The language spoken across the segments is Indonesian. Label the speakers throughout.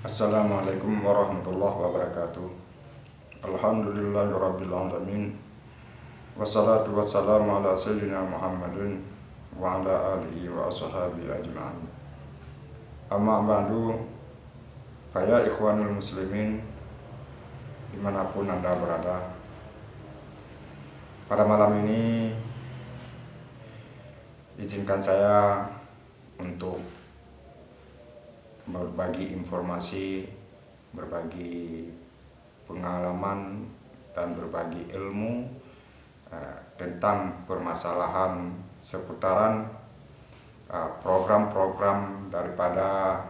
Speaker 1: Assalamualaikum warahmatullahi wabarakatuh. Alhamdulillahirabbil alamin. Wassalatu wassalamu ala sayyidina Muhammadin wa ala alihi wa ashabihi ajma'in. Amma ba'du, ya ikhwanul muslimin dimanapun Anda berada. Pada malam ini izinkan saya untuk berbagi informasi, berbagi pengalaman, dan berbagi ilmu tentang permasalahan seputaran program-program daripada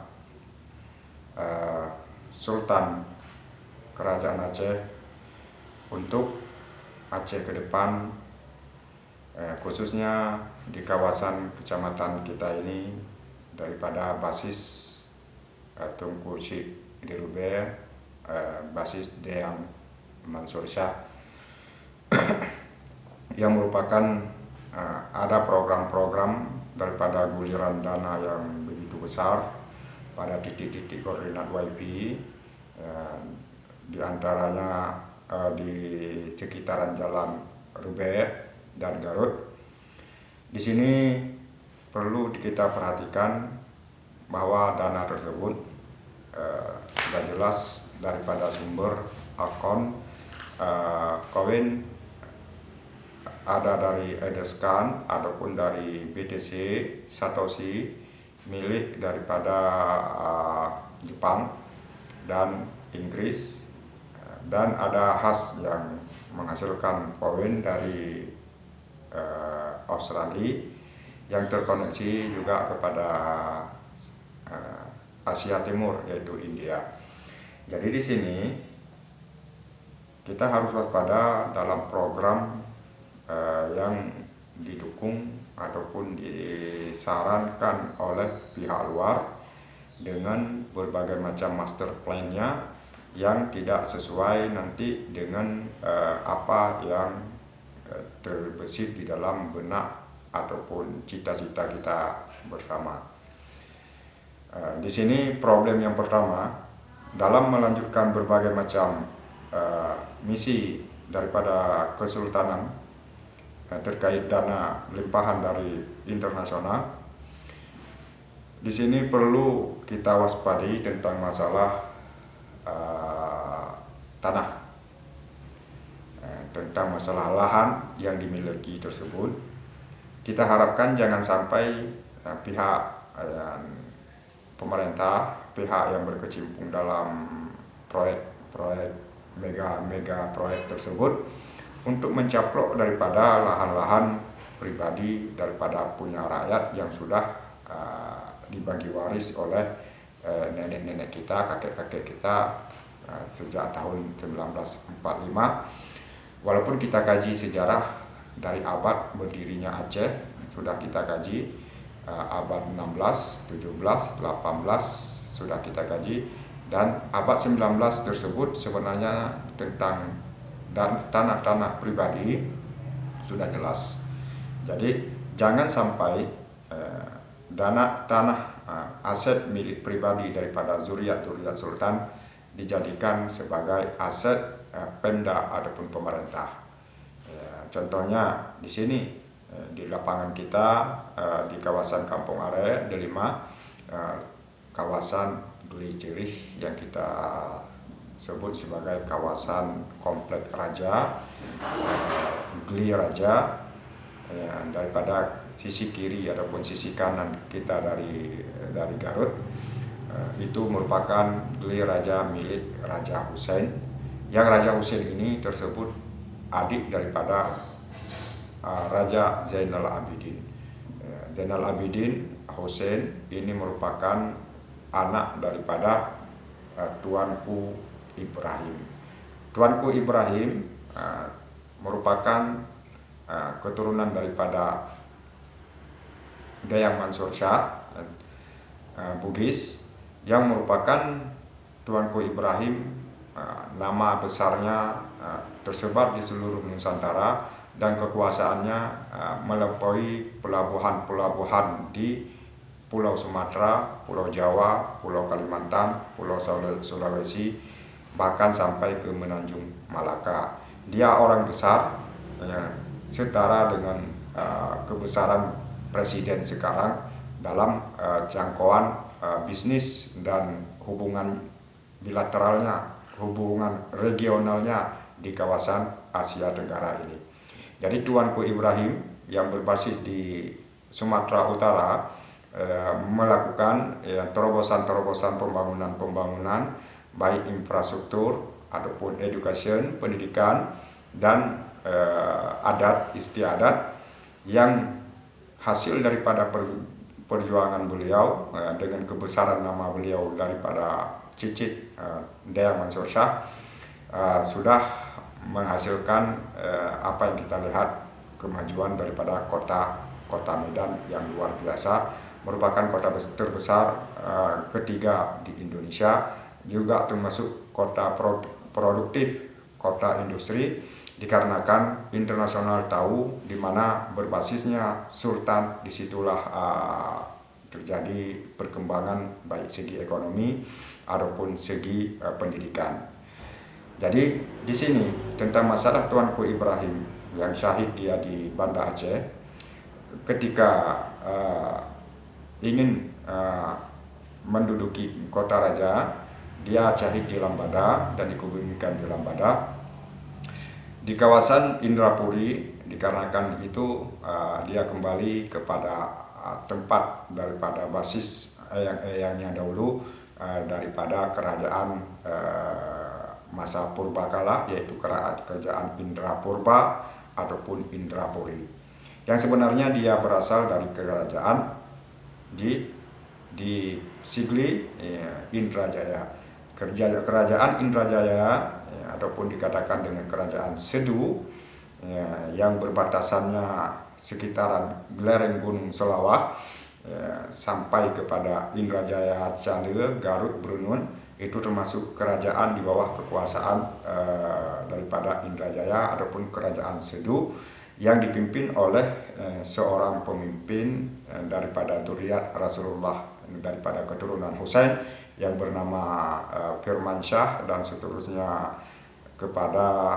Speaker 1: Sultan Kerajaan Aceh untuk Aceh ke depan, khususnya di kawasan kecamatan kita ini, daripada basis Tunku Syekh Dirube, basis Deyang Mansur Shah, yang merupakan ada program-program daripada guliran dana yang begitu besar pada titik-titik koordinat YP, di antaranya di sekitaran Jalan Rube dan Garut. Di sini perlu kita perhatikan bahwa dana tersebut sudah jelas daripada sumber akun koin ada dari Edescan ataupun dari BTC Satoshi milik daripada Jepang dan Inggris, dan ada khas yang menghasilkan koin dari Australia yang terkoneksi juga kepada Asia Timur, yaitu India. Jadi di sini kita harus waspada dalam program yang didukung ataupun disarankan oleh pihak luar dengan berbagai macam master plan-nya yang tidak sesuai nanti dengan apa yang terbesit di dalam benak ataupun cita-cita kita bersama. Di sini problem yang pertama, dalam melanjutkan berbagai macam misi daripada kesultanan terkait dana limpahan dari internasional, di sini perlu kita waspadai tentang masalah tanah, tentang masalah lahan yang dimiliki tersebut. Kita harapkan jangan sampai pihak pemerintah, pihak yang berkecimpung dalam proyek mega proyek tersebut untuk mencaplok daripada lahan-lahan pribadi daripada punya rakyat yang sudah dibagi waris oleh nenek-nenek kita, kakek-kakek kita sejak tahun 1945. Walaupun kita kaji sejarah dari abad berdirinya Aceh, sudah kita kaji abad 16, 17, 18 sudah kita kaji, dan abad 19 tersebut sebenarnya tentang tanah-tanah pribadi sudah jelas. Jadi jangan sampai tanah aset milik pribadi daripada zuriat sultan dijadikan sebagai aset Pemda ataupun pemerintah. Contohnya di sini di lapangan kita di kawasan Kampung Are Delima, kawasan Geli Cirih yang kita sebut sebagai kawasan komplek Raja, Geli Raja, daripada sisi kiri ataupun sisi kanan kita dari Garut, itu merupakan Geli Raja milik Raja Hussein, yang Raja Hussein ini tersebut adik daripada Raja Zainal Abidin. Zainal Abidin Hussein ini merupakan anak daripada Tuanku Ibrahim. Tuanku Ibrahim merupakan keturunan daripada Deyang Mansur Shah, Bugis, yang merupakan Tuanku Ibrahim. Nama besarnya tersebar di seluruh Nusantara dan kekuasaannya melampaui pelabuhan-pelabuhan di Pulau Sumatera, Pulau Jawa, Pulau Kalimantan, Pulau Sulawesi, bahkan sampai ke Semenanjung Malaka. Dia orang besar, setara dengan kebesaran presiden sekarang dalam jangkauan bisnis dan hubungan bilateralnya, hubungan regionalnya di kawasan Asia Tenggara ini. Jadi Tuanku Ibrahim yang berbasis di Sumatera Utara melakukan terobosan-terobosan pembangunan baik infrastruktur ataupun education, pendidikan dan adat istiadat yang hasil daripada perjuangan beliau dengan kebesaran nama beliau daripada Cicit Dayang Mansur Shah sudah menghasilkan apa yang kita lihat, kemajuan daripada kota Medan yang luar biasa, merupakan kota terbesar ketiga di Indonesia, juga termasuk kota produktif, kota industri, dikarenakan internasional tahu di mana berbasisnya Sultan, disitulah terjadi perkembangan baik segi ekonomi ataupun segi pendidikan. Jadi di sini tentang masalah Tuanku Ibrahim yang syahid dia di Banda Aceh, ketika ingin menduduki kota raja, dia syahid di Lambada dan dikuburkan di Lambada. Di kawasan Indrapuri, dikarenakan itu dia kembali kepada tempat daripada basis eyang-eyangnya dahulu daripada kerajaan masa purbakala, yaitu kerajaan Indrapurba ataupun Indrapuri, yang sebenarnya dia berasal dari kerajaan di Sigli Indrajaya. Kerajaan Indrajaya ataupun dikatakan dengan kerajaan Sedu yang berbatasannya sekitaran lereng Gunung Selawah sampai kepada Indrajaya, Cande, Garut, Brunun, itu termasuk kerajaan di bawah kekuasaan daripada Indrajaya ataupun kerajaan Sedu yang dipimpin oleh seorang pemimpin daripada zuriat Rasulullah, daripada keturunan Husain, yang bernama Firmansyah, dan seterusnya kepada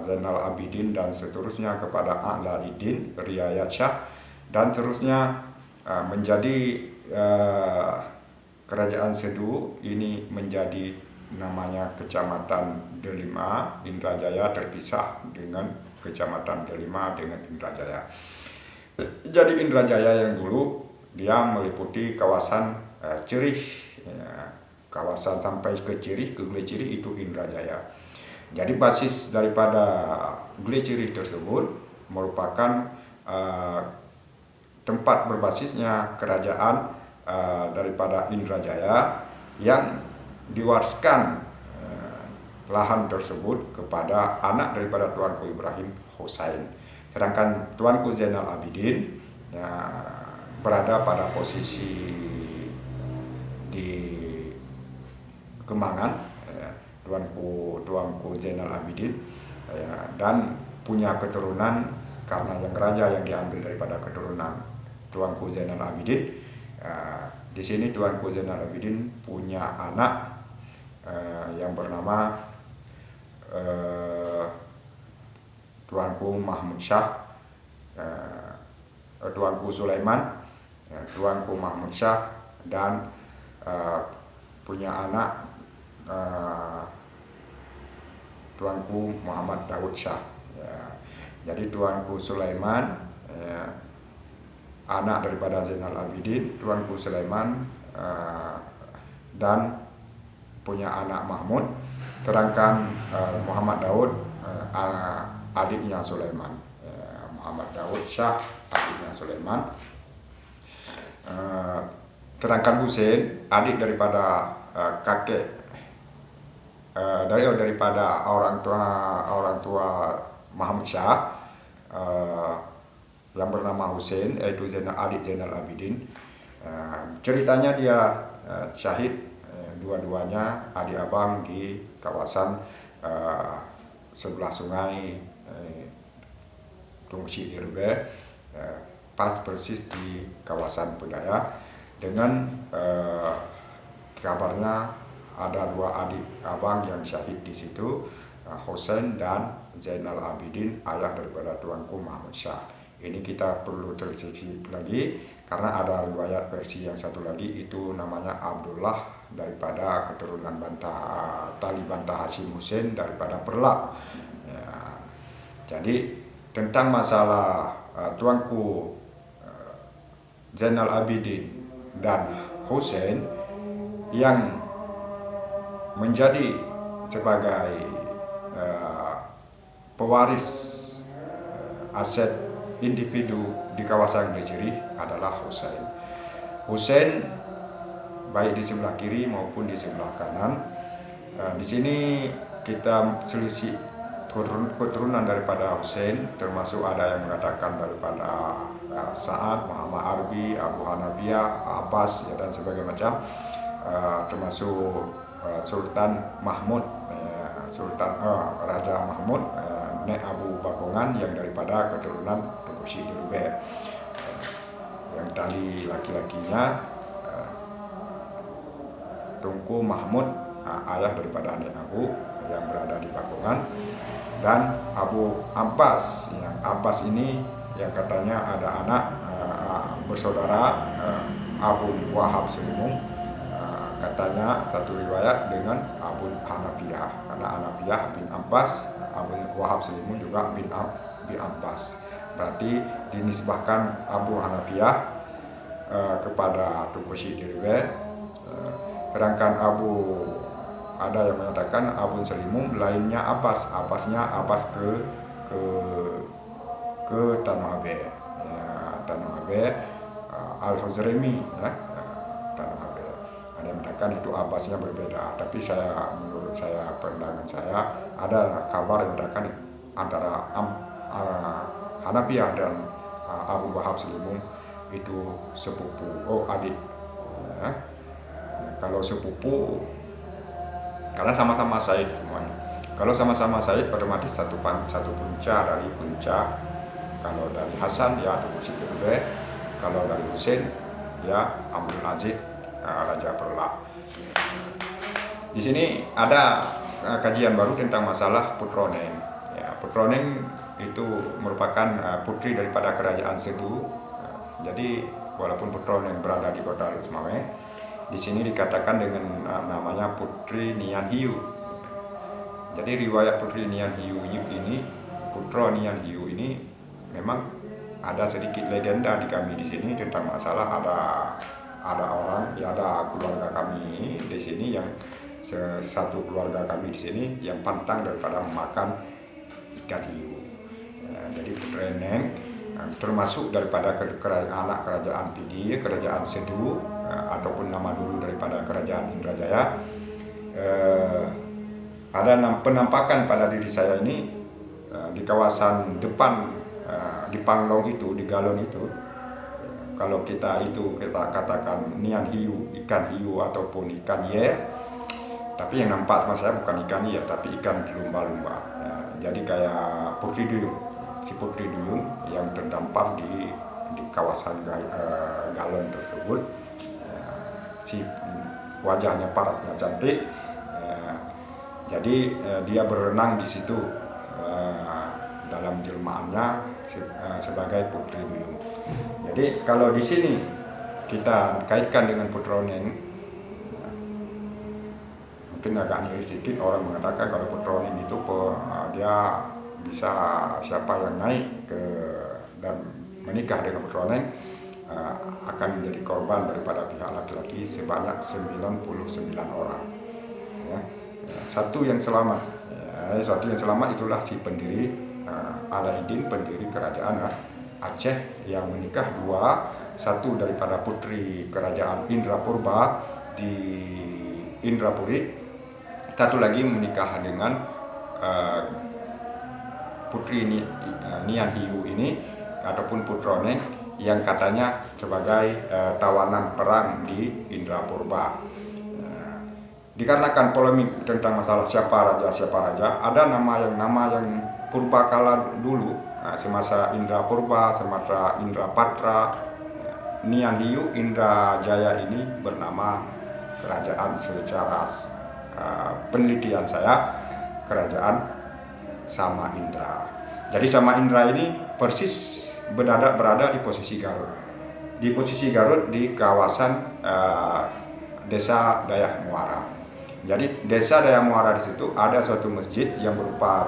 Speaker 1: Zainal Abidin, dan seterusnya kepada Alauddin Riayat Shah, dan terusnya menjadi kerajaan Sedu ini menjadi namanya Kecamatan Delima. Indrajaya terpisah dengan Kecamatan Delima dengan Indrajaya. Jadi Indrajaya yang dulu dia meliputi kawasan Cirih, kawasan sampai ke Cirih, ke Gili Cirih itu Indrajaya. Jadi basis daripada Gili Cirih tersebut merupakan tempat berbasisnya kerajaan daripada Indrajaya yang diwariskan lahan tersebut kepada anak daripada Tuanku Ibrahim, Husain. Sedangkan Tuanku Zainal Abidin berada pada posisi di Kemangan, Tuanku Zainal Abidin, dan punya keturunan, karena yang raja yang diambil daripada keturunan Tuanku Zainal Abidin. Di sini Tuanku Zainal Abidin punya anak yang bernama Tuanku Mahmud Shah, Tuanku Sulaiman, Tuanku Mahmud Shah, dan punya anak Tuanku Muhammad Daud Shah. Jadi Tuanku Sulaiman anak daripada Zainal Abidin, Tuanku Sulaiman dan punya anak Mahmud, sedangkan Muhammad Daud adiknya Sulaiman, Muhammad Daud Shah adiknya Sulaiman. Sedangkan Husain adik daripada kakek daripada orang tua Mahmud Shah yang bernama Husain, yaitu adik Zainal Abidin. Ceritanya dia syahid dua-duanya adik abang di kawasan sebelah sungai Tungsi Dirube, pas persis di kawasan Pedaya. dengan kabarnya ada 2 adik abang yang syahid di situ, Husain dan Zainal Abidin, ayah daripada Tuanku Mahmud Syah. Ini kita perlu telisik lagi karena ada riwayat versi yang satu lagi itu namanya Abdullah daripada keturunan tali Banta Hashim Husain daripada Perlak. Ya, jadi tentang masalah Tuanku Zainal Abidin dan Husain yang menjadi sebagai pewaris aset individu di kawasan Gleciri adalah Husain. Husain baik di sebelah kiri maupun di sebelah kanan. Di sini kita selisih keturunan daripada Husain, termasuk ada yang mengatakan daripada Sa'ad, Muhammad Arbi, Abu Hanafiyah, Abbas ya, dan sebagainya macam, termasuk Sultan Mahmud, Raja Mahmud, Nek Abu Bakongan yang daripada keturunan Tengku Syekh, yang tali laki-lakinya Tengku Mahmud, ayah daripada Nek Abu yang berada di Bakongan, dan Abu Abbas. Yang Abbas ini yang katanya ada anak bersaudara Abu Wahab Selimung, katanya satu riwayat dengan Abu Hanafiyah, karena Hanafiyah bin Abbas, Abu Wahab Selimung juga bin Abbas. Berarti dinisbahkan Abu Hanafiyah kepada Tengku Syekh. Sedangkan ada yang mengatakan Abu Selimung, lainnya Abbas. Abbasnya Abbas ke Tanah Abeh, Tanah Abeh Al-Huzremi, Tanah Abeh. Ada yang mengatakan itu Abbasnya berbeda, tapi menurut saya, pandangan saya, ada kabar yang mengatakan antara Hanafiyah dan Abu Wahab Selimung itu sepupu, adik. Kalau sepupu, karena sama-sama Said semuanya. Kalau sama-sama Said, otomatis satu punca dari punca. Kalau dari Hasan ya Tengku Syekh, kalau dari Husain ya Abdul Aziz, Raja Perlak. Di sini ada kajian baru tentang masalah Putroneng. Ya, Putroneng itu merupakan putri daripada kerajaan Sedu. Jadi walaupun Putroneng berada di kota Lusmawe, di sini dikatakan dengan namanya Putri Nian Hiu. Jadi riwayat Putri Nian Hiu ini, Putra Nian Hiu ini, memang ada sedikit legenda di kami di sini tentang masalah ada orang, ya ada keluarga kami di sini yang satu keluarga kami di sini yang pantang daripada memakan ikan hiu. Jadi Putroneng termasuk daripada anak kerajaan Pidi, kerajaan Sedu, ataupun nama dulu daripada kerajaan Indrajaya. Ada penampakan pada diri saya ini di kawasan depan, di Panglong itu, di Galon itu. Kalau kita katakan nian hiu, ikan hiu ataupun ikan yer, tapi yang nampak sama saya bukan ikan yer, tapi ikan lumba-lumba. Jadi kayak putri duyung, si putri duyung yang terdampar di kawasan Galon tersebut. Si wajahnya paratnya cantik, jadi dia berenang di situ dalam jelmaannya sebagai putri duyung. Jadi kalau di sini kita kaitkan dengan Putroneng, mungkin agak miris sedikit, orang mengatakan kalau Putroneng itu dia bisa siapa yang naik dan menikah dengan Putroneng akan menjadi korban daripada pihak laki-laki sebanyak 99 orang. Ya. Satu yang selamat itulah si pendiri Alaidin, pendiri kerajaan Aceh, yang menikah satu daripada putri kerajaan Indrapurba di Indrapuri, satu lagi menikah dengan putri Nian Hiu ini ataupun Putroneng yang katanya sebagai tawanan perang di Indrapurba. Dikarenakan polemik tentang masalah siapa raja, ada nama yang purba kala dulu, semasa Indrapurba, semasa Indrapatra, Nian Hiu Indrajaya ini bernama kerajaan secara penelitian saya kerajaan Samaindra. Jadi Samaindra ini persis berada di posisi Garut. Di posisi Garut di kawasan Desa Dayak Muara. Jadi Desa Dayak Muara di situ ada suatu masjid yang berupa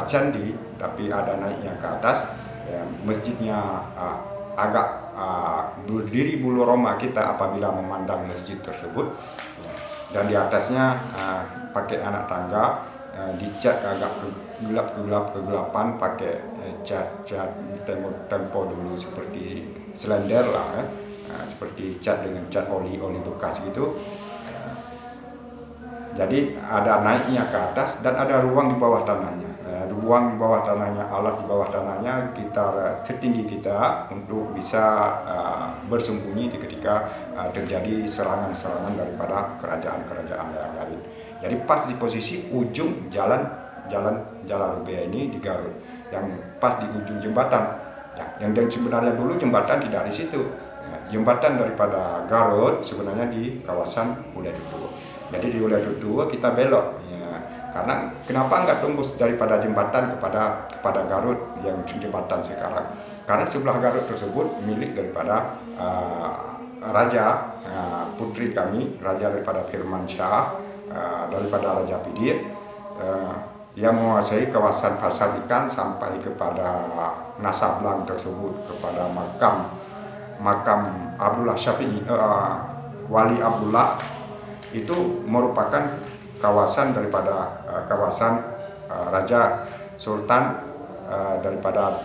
Speaker 1: candi, tapi ada naiknya ke atas. Ya, masjidnya agak berdiri bulu roma kita apabila memandang masjid tersebut, dan di atasnya pakai anak tangga, dicat agak kegelapan pakai cat tempo dulu seperti selender lah, seperti cat dengan cat oli bekas gitu. Jadi ada naiknya ke atas dan ada ruang di bawah tanahnya. Ruang di bawah tanahnya, alas di bawah tanahnya setinggi kita untuk bisa bersembunyi ketika terjadi serangan-serangan daripada kerajaan-kerajaan yang lain. Jadi pas di posisi ujung jalan Rubea ini di Garut, yang pas di ujung jembatan. Yang sebenarnya dulu jembatan tidak di situ. Jembatan daripada Garut sebenarnya di kawasan Uledutu. Jadi di Uledutu kita belok. Karena kenapa nggak tembus daripada jembatan kepada Garut yang jembatan sekarang? Karena sebelah Garut tersebut milik daripada raja putri kami, raja daripada Firmansyah, daripada Raja Pidir, yang menguasai kawasan pasar ikan sampai kepada Nasablang tersebut, kepada makam Abdullah Syafi'i, Wali Abdullah. Itu merupakan kawasan daripada kawasan Raja Sultan daripada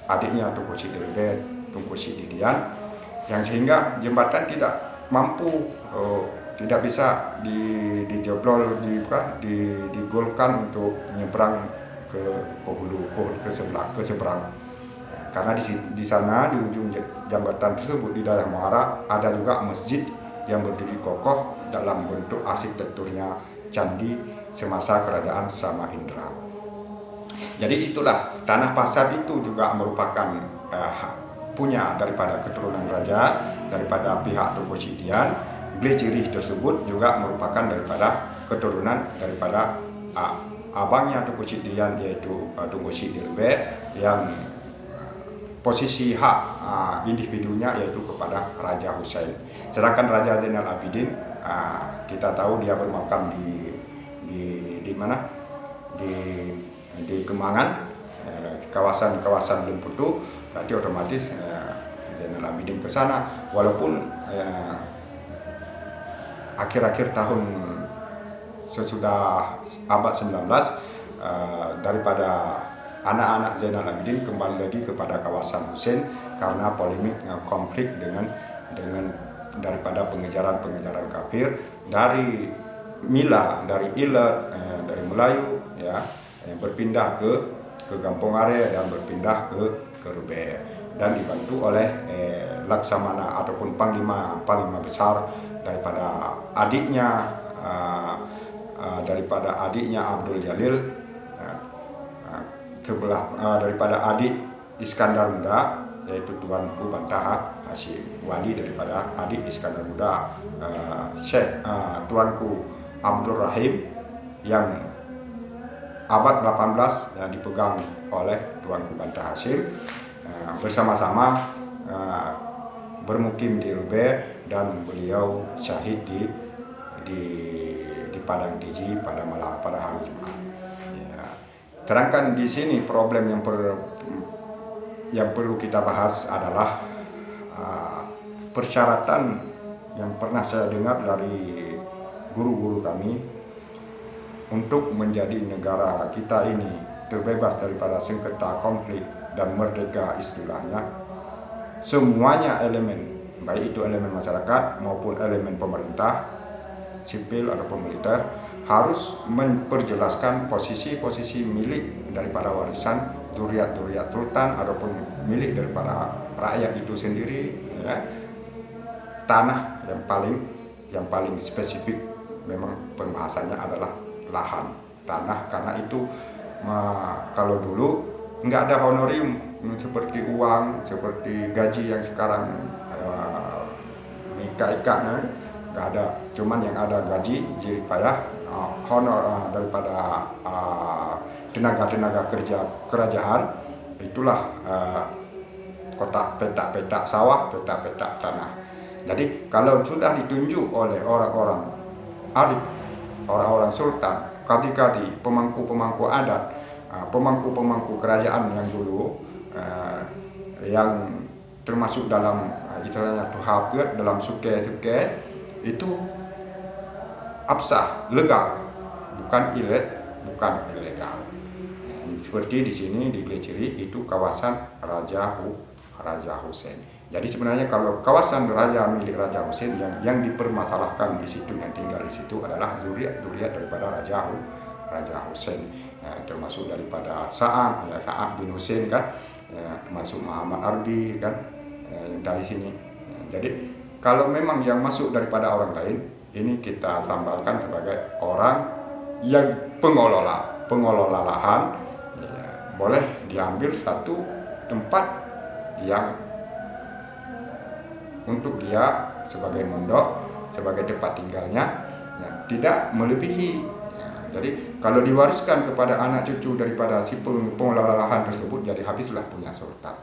Speaker 1: adiknya Tunku Sidirbe, Tunku Sididian, yang sehingga jembatan tidak mampu, tidak bisa dijeblol, digolkan untuk menyeberang ke hulu, ke seberang. Karena di sana di ujung jembatan tersebut di Dayak Muara ada juga masjid yang berdiri kokoh dalam bentuk arsitekturnya candi semasa kerajaan Samaindra. Jadi itulah tanah pasar itu juga merupakan punya daripada keturunan raja, daripada pihak Tunku Sidian. Glecirih tersebut juga merupakan daripada keturunan daripada abangnya Tunku Sidian, yaitu Tunku Sidirbe, yang posisi hak individunya yaitu kepada Raja Hussein. Sedangkan Raja Zainal Abidin, kita tahu dia bermakam di mana? Di Kemangan, kawasan Lemputu. Berarti otomatis Zainal Abidin ke sana, walaupun akhir-akhir tahun sesudah abad 19 daripada anak-anak Zainal Abidin kembali lagi kepada kawasan Hussein karena polemik konflik dengan daripada pengejaran kafir dari Mila, dari Ilet, dari Melayu, ya, yang berpindah ke Gampong Are dan berpindah ke Rubea, dan dibantu oleh Laksamana ataupun panglima besar daripada adiknya Abdul Jalil, daripada adik Iskandar Muda, yaitu Tuanku Bantaha Hashim, wali daripada adik Iskandar Muda, Tuanku Abdul Rahim, yang abad 18 yang dipegang oleh Tuanku Bantaha Hashim, bersama-sama bermukim di Rubea, dan beliau syahid di Padang Tiji pada hari Jumat. Ya. Terangkan di sini problem yang perlu kita bahas adalah persyaratan yang pernah saya dengar dari guru-guru kami untuk menjadi negara kita ini terbebas daripada sengketa konflik dan merdeka istilahnya. Semuanya elemen, baik itu elemen masyarakat maupun elemen pemerintah, sipil ataupun militer, harus memperjelaskan posisi-posisi milik daripada warisan duriat-duriat sultan ataupun milik daripada rakyat itu sendiri, ya. Tanah yang paling spesifik memang pembahasannya adalah lahan tanah, karena itu kalau dulu nggak ada honorium seperti uang, seperti gaji yang sekarang ika-ikanya nggak ada, cuman yang ada gaji, jerih payah, honor daripada tenaga-tenaga kerja kerajaan, itulah kotak petak-petak sawah, petak-petak tanah. Jadi kalau sudah ditunjuk oleh orang-orang arif, orang-orang sultan, kadi-kadi, pemangku-pemangku adat, pemangku-pemangku kerajaan yang dulu, yang termasuk dalam istilahnya tuhapet, dalam suke-suke, itu absah, legal, bukan ilegal. Seperti di sini di Gleceri itu kawasan Raja Hussein. Jadi sebenarnya kalau kawasan raja milik Raja Hussein yang dipermasalahkan di situ, yang tinggal di situ adalah zuriat daripada Raja Hussein, termasuk daripada Sa'ad bin Hussein kan, termasuk Muhammad Arbi kan, yang dari sini. Jadi kalau memang yang masuk daripada orang lain, ini kita sambalkan sebagai orang yang pengelola lahan, boleh diambil satu tempat yang untuk dia sebagai mondok, sebagai tempat tinggalnya, tidak melebihi. Jadi kalau diwariskan kepada anak cucu daripada si pengelola lahan tersebut, jadi habislah punya sultan.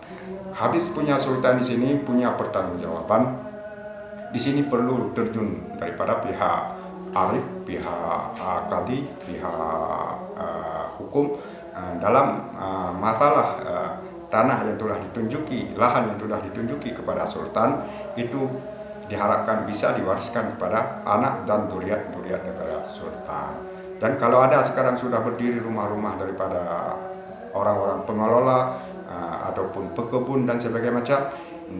Speaker 1: Habis punya sultan di sini punya pertanggungjawaban. Di sini perlu terjun daripada pihak arif, pihak kadi, pihak hukum dalam masalah tanah yang telah ditunjuki, lahan yang telah ditunjuki kepada sultan, itu diharapkan bisa diwariskan kepada anak dan duriat daripada sultan. Dan kalau ada sekarang sudah berdiri rumah-rumah daripada orang-orang pengelola ataupun pekebun dan sebagainya macam,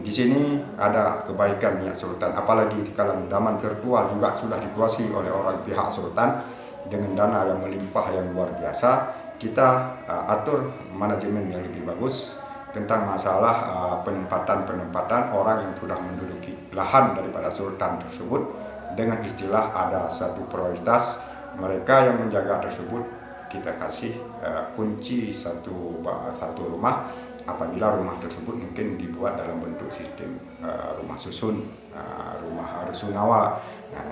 Speaker 1: di sini ada kebaikan niat sultan. Apalagi kalau zaman virtual juga sudah dikuasai oleh orang pihak sultan dengan dana yang melimpah yang luar biasa. Kita atur manajemen yang lebih bagus tentang masalah penempatan orang yang sudah menduduki lahan daripada sultan tersebut, dengan istilah ada satu prioritas. Mereka yang menjaga tersebut kita kasih kunci satu rumah, apabila rumah tersebut mungkin dibuat dalam bentuk sistem rumah susun, rumah rusunawa.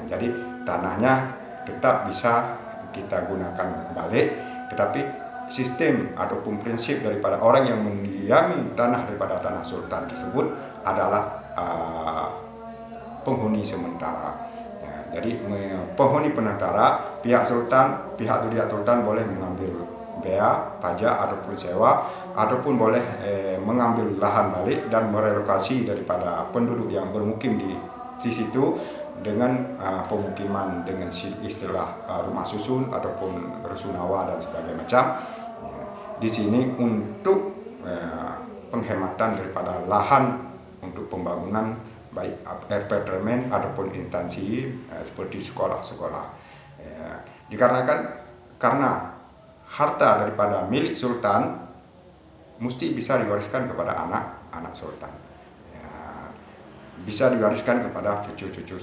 Speaker 1: Jadi tanahnya tetap bisa kita gunakan balik, tetapi sistem ataupun prinsip daripada orang yang mendiami tanah daripada tanah sultan tersebut adalah penghuni sementara. Jadi penghuni penantara, pihak sultan, pihak duriat sultan boleh mengambil bea, pajak ataupun sewa, ataupun boleh mengambil lahan balik dan merelokasi daripada penduduk yang bermukim di situ dengan pemukiman dengan istilah rumah susun ataupun rusunawa dan sebagainya macam. Di sini untuk penghematan daripada lahan untuk pembangunan baik apartemen ataupun instansi seperti sekolah-sekolah. Dikarenakan karena harta daripada milik sultan mesti bisa diwariskan kepada anak sultan. Bisa diwariskan kepada cucu-cucu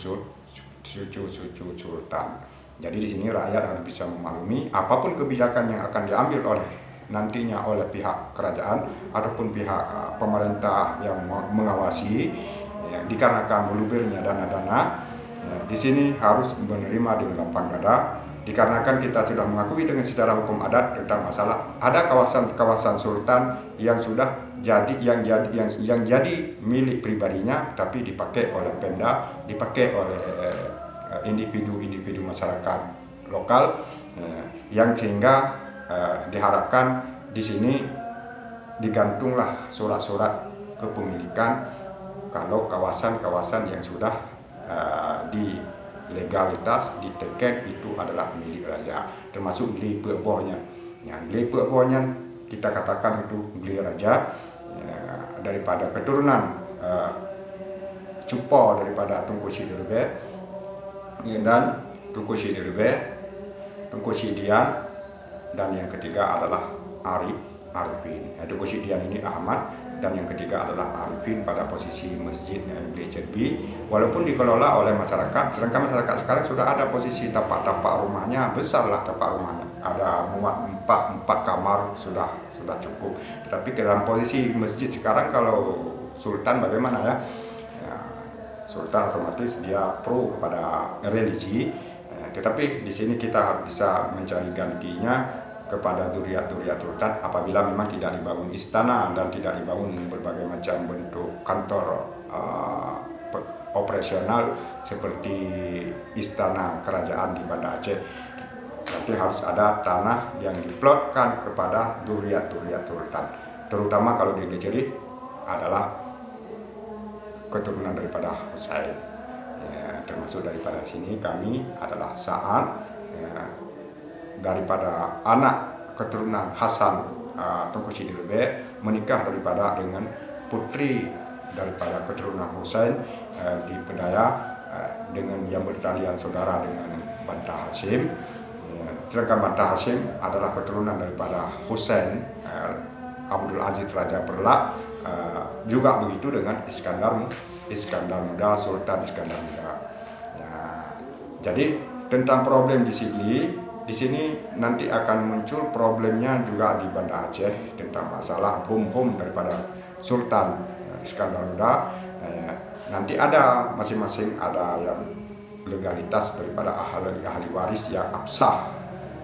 Speaker 1: sultan. Jadi di sini rakyat harus bisa memaklumi apapun kebijakan yang akan diambil nantinya oleh pihak kerajaan ataupun pihak pemerintah yang mengawasi, dikarenakan melubirnya dana-dana, di sini harus menerima dengan lapang dada. Dikarenakan kita sudah mengakui dengan secara hukum adat tentang masalah ada kawasan sultan yang sudah jadi yang jadi milik pribadinya, tapi dipakai oleh Pemda, dipakai oleh individu masyarakat lokal, yang sehingga diharapkan di sini digantunglah surat-surat kepemilikan kalau kawasan-kawasan yang sudah di legalitas di teken itu adalah milik raja, termasuk geli pekbohnya. Geli pekbohnya kita katakan itu geli raja, daripada keturunan cupo daripada Tunku Sidirube dan Tunku Sidirube, Tunku Sidian, dan yang ketiga adalah Arifin. Tunku Sidian ini Ahmad, dan yang ketiga adalah Arifin pada posisi masjid Gleceri, walaupun dikelola oleh masyarakat. Sedangkan masyarakat sekarang sudah ada posisi tapak rumahnya, besarlah tapak rumahnya, ada muat 4 kamar sudah sudah cukup. Tetapi dalam posisi masjid sekarang, kalau sultan bagaimana ya? Sultan otomatis dia pro kepada religi, tetapi di sini kita harus bisa mencari gantinya kepada duriat-duriat sultan apabila memang tidak dibangun istana dan tidak dibangun berbagai macam bentuk kantor operasional seperti istana kerajaan di Banda Aceh. Nanti harus ada tanah yang diplotkan kepada duriat-duriat sultan, terutama kalau di Gleceri adalah keturunan daripada Husain. Termasuk daripada sini kami adalah Sa'ad, daripada anak keturunan Hasan Tunku Sidi Lube menikah daripada dengan putri daripada keturunan Husain di Pedaya, dengan yang bertalian saudara dengan Banta Hashim. Sedangkan Banta Hashim adalah keturunan daripada Husain Abdul Aziz Raja Perlak. Juga begitu dengan Iskandar Muda, Sultan Iskandar Muda. Jadi tentang problem di sini nanti akan muncul problemnya juga di Banda Aceh tentang masalah hum daripada Sultan Iskandar Muda. Nanti ada masing-masing ada yang legalitas daripada ahli waris yang absah,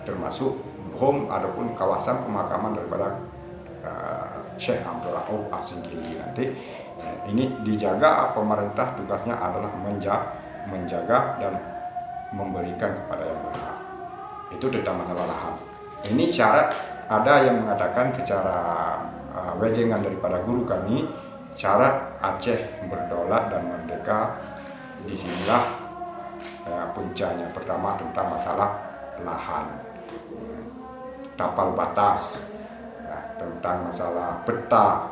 Speaker 1: termasuk hum adapun kawasan pemakaman daripada Syekh Abdul Rauf As-Singkili. Nanti ini dijaga, pemerintah tugasnya adalah menjaga dan memberikan kepada yang berhak. Itu tentang masalah lahan. Ini syarat, ada yang mengatakan secara wejengan daripada guru kami, syarat Aceh berdaulat dan merdeka, disinilah puncanya. Pertama tentang masalah lahan, tapal batas, tentang masalah peta,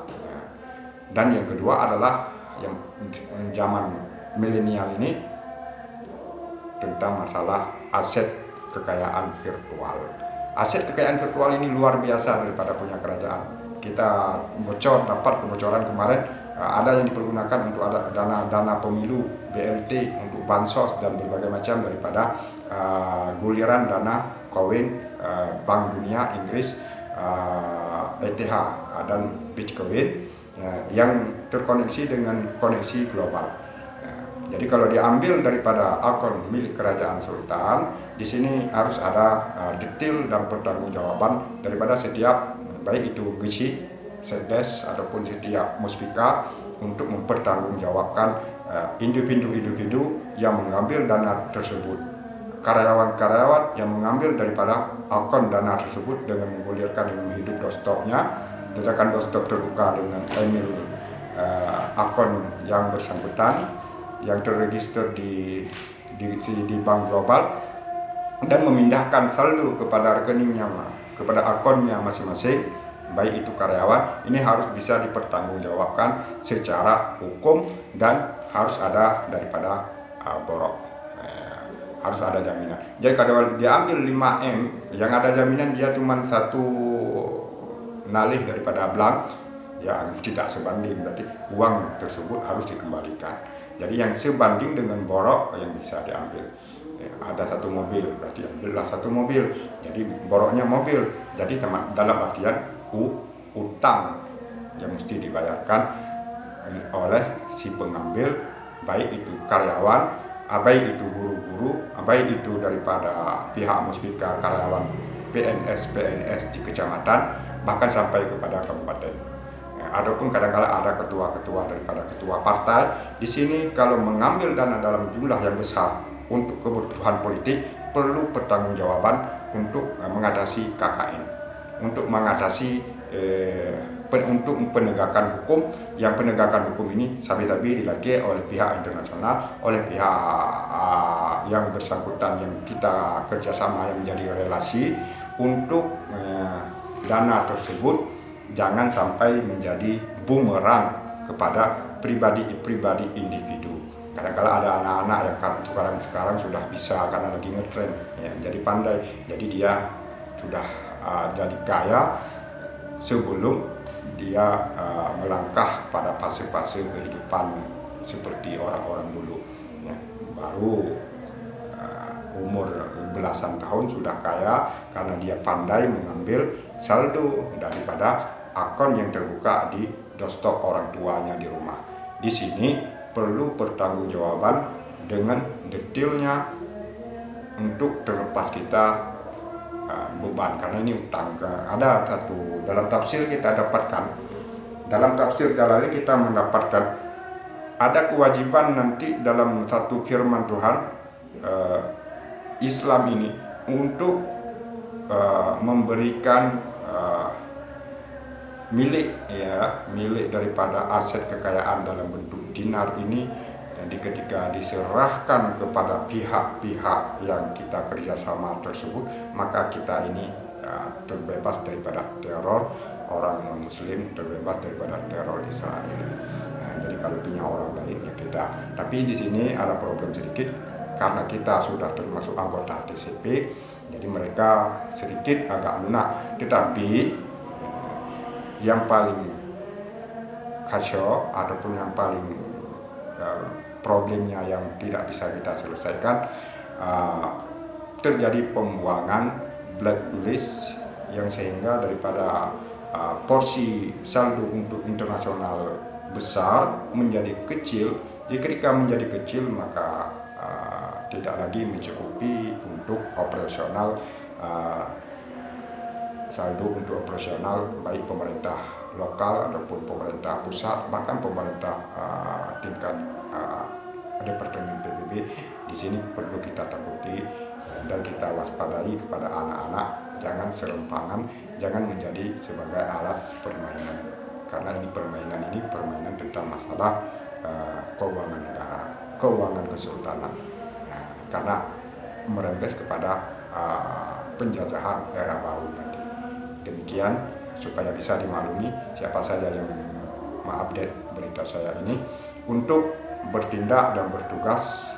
Speaker 1: dan yang kedua adalah yang zaman milenial ini tentang masalah aset kekayaan virtual. Aset kekayaan virtual ini luar biasa daripada punya kerajaan. Kita dapat kebocoran kemarin, ada yang dipergunakan untuk ada dana pemilu, BLT, untuk bansos dan berbagai macam daripada guliran dana koin Bank Dunia, Inggris, ETH dan Bitcoin yang terkoneksi dengan koneksi global. Jadi kalau diambil daripada akun milik kerajaan sultan, di sini harus ada detail dan pertanggungjawaban daripada setiap, baik itu GC, Sekdes ataupun setiap muspika, untuk mempertanggungjawabkan individu-individu yang mengambil dana tersebut, karyawan-karyawan yang mengambil daripada akun dana tersebut dengan menggulirkan ilmu hidup doorstopnya, sedangkan doorstop terbuka dengan email akun yang bersangkutan yang terregister di bank global, dan memindahkan saldo kepada rekeningnya, kepada akunnya masing-masing, baik itu karyawan. Ini harus bisa dipertanggungjawabkan secara hukum dan harus ada daripada borok. Harus ada jaminan. Jadi kalau diambil 5M, yang ada jaminan dia cuma satu nalih daripada blank, ya tidak sebanding, berarti uang tersebut harus dikembalikan. Jadi yang sebanding dengan borok yang bisa diambil. Ada satu mobil, berarti ambillah satu mobil. Jadi boroknya mobil. Jadi dalam artian utang yang mesti dibayarkan oleh si pengambil, baik itu karyawan, baik itu guru-guru, baik itu daripada pihak muspika, karyawan PNS di kecamatan, bahkan sampai kepada kabupaten. Adapun kadang-kala ada ketua-ketua daripada ketua partai. Di sini kalau mengambil dana dalam jumlah yang besar untuk kebutuhan politik, perlu pertanggungjawaban untuk mengatasi KKN, untuk mengatasi untuk penegakan hukum. Yang penegakan hukum ini sabi-sabi dilakukan oleh pihak internasional, oleh pihak yang bersangkutan, yang kita kerjasama, yang menjadi relasi untuk dana tersebut jangan sampai menjadi bumerang kepada pribadi individu. Kadang-kala ada anak-anak yang sekarang sudah bisa karena lagi ngetren, ya, jadi pandai, jadi dia sudah jadi kaya sebelum dia melangkah pada fase-fase kehidupan seperti orang-orang dulu, ya. Baru umur belasan tahun sudah kaya karena dia pandai mengambil saldo daripada akun yang terbuka di doorstop orang tuanya di rumah. Di sini perlu pertanggungjawaban dengan detailnya untuk terlepas kita beban, karena ini utang. Ada satu dalam tafsir kita dapatkan, dalam tafsir Jalalain kita mendapatkan ada kewajiban nanti dalam satu firman Tuhan Islam ini untuk memberikan milik daripada aset kekayaan dalam bentuk dinar ini. Jadi ketika diserahkan kepada pihak-pihak yang kita kerjasama tersebut, maka kita ini terbebas daripada teror orang non-muslim, terbebas daripada teror Israel. Jadi kalau punya orang lain ya kita. Tapi di sini ada problem sedikit, karena kita sudah termasuk anggota TCP, jadi mereka sedikit agak lunak. Tetapi yang paling kacau ataupun yang paling problemnya yang tidak bisa kita selesaikan, terjadi pembuangan blacklist yang sehingga daripada porsi saldo untuk internasional besar menjadi kecil. Jadi ketika menjadi kecil maka tidak lagi mencukupi untuk operasional, saldo untuk operasional baik pemerintah lokal ataupun pemerintah pusat, bahkan pemerintah tingkat Departemen PBB. Di sini perlu kita takuti dan kita waspadai kepada anak-anak, jangan serempangan, jangan menjadi sebagai alat permainan, karena ini permainan tentang masalah keuangan negara, keuangan kesultanan, karena merembes kepada penjajahan era baru nanti. Demikian supaya bisa dimaklumi siapa saja yang mengupdate berita saya ini untuk bertindak dan bertugas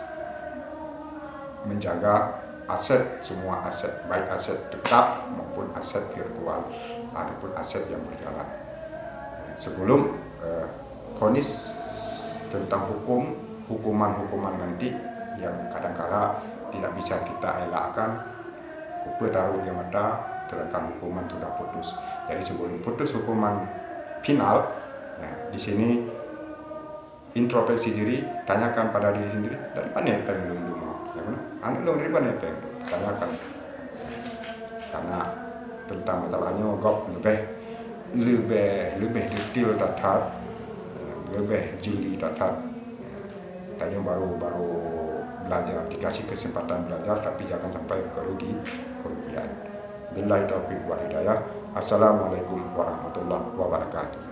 Speaker 1: menjaga aset, semua aset, baik aset tetap maupun aset virtual ataupun aset yang berjalan. Sebelum vonis tentang hukuman nanti yang kadang-kala tidak bisa kita elakkan, kupu taruh di mata, terkadang hukuman sudah putus. Jadi sebelum putus hukuman final, di sini introspeksi diri, tanyakan pada diri sendiri, dari mana yang lu mau? Ya kan? Anu lu dari mana yang tanyakan? Karena tentang masalahnya gok lebih detail tatat, lebih jeli tatat. Tanya baru belajar, dikasih kesempatan belajar, tapi jangan sampai kerugian. Billahi taufiq wal hidayah. Assalamualaikum warahmatullahi wabarakatuh.